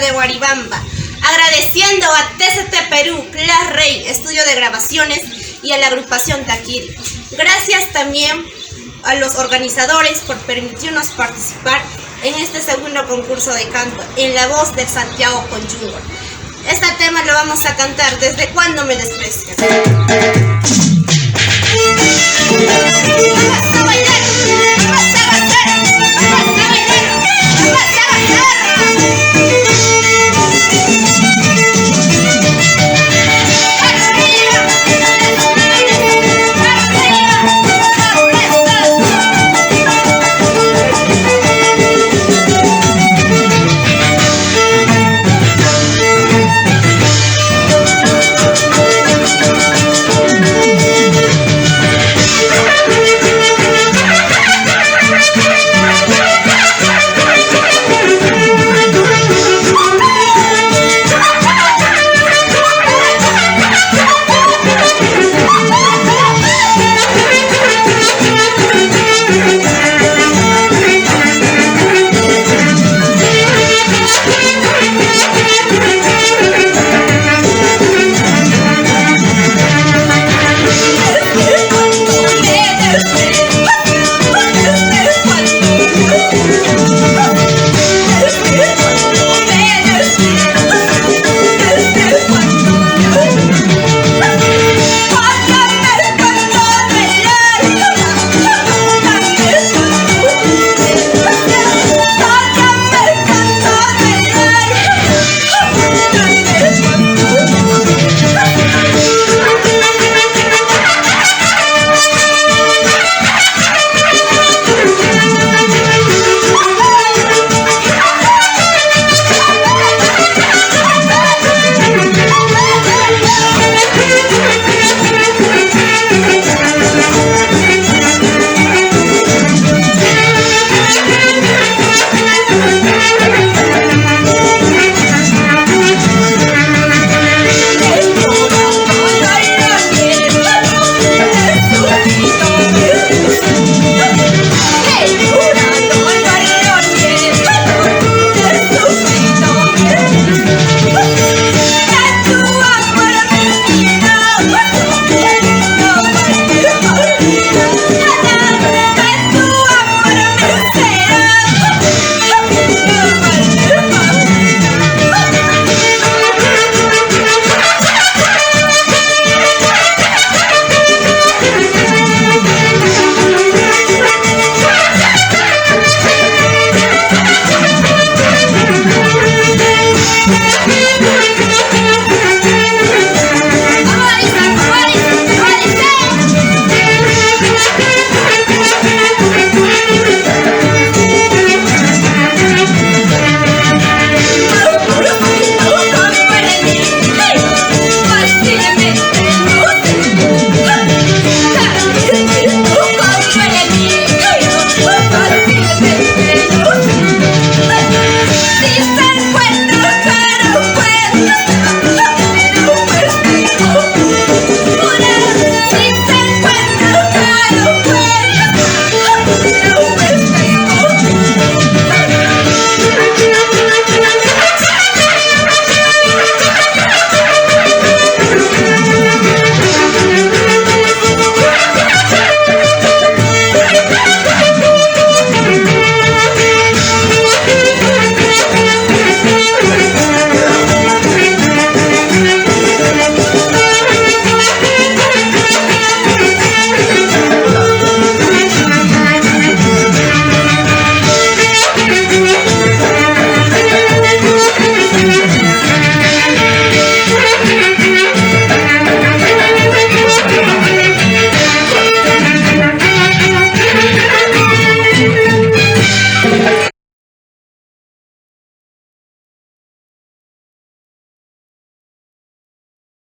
de Guaribamba, agradeciendo a TCT Perú, Class Rey, estudio de grabaciones, y a la agrupación Taquiri. Gracias también a los organizadores por permitirnos participar en este segundo concurso de canto en la voz de Santiago Conchungo. Este tema lo vamos a cantar ¿Desde cuándo me desprecias? ¡Vamos a bailar! ¡Vamos a bailar! ¡Vamos a bailar! ¡Vamos a bailar!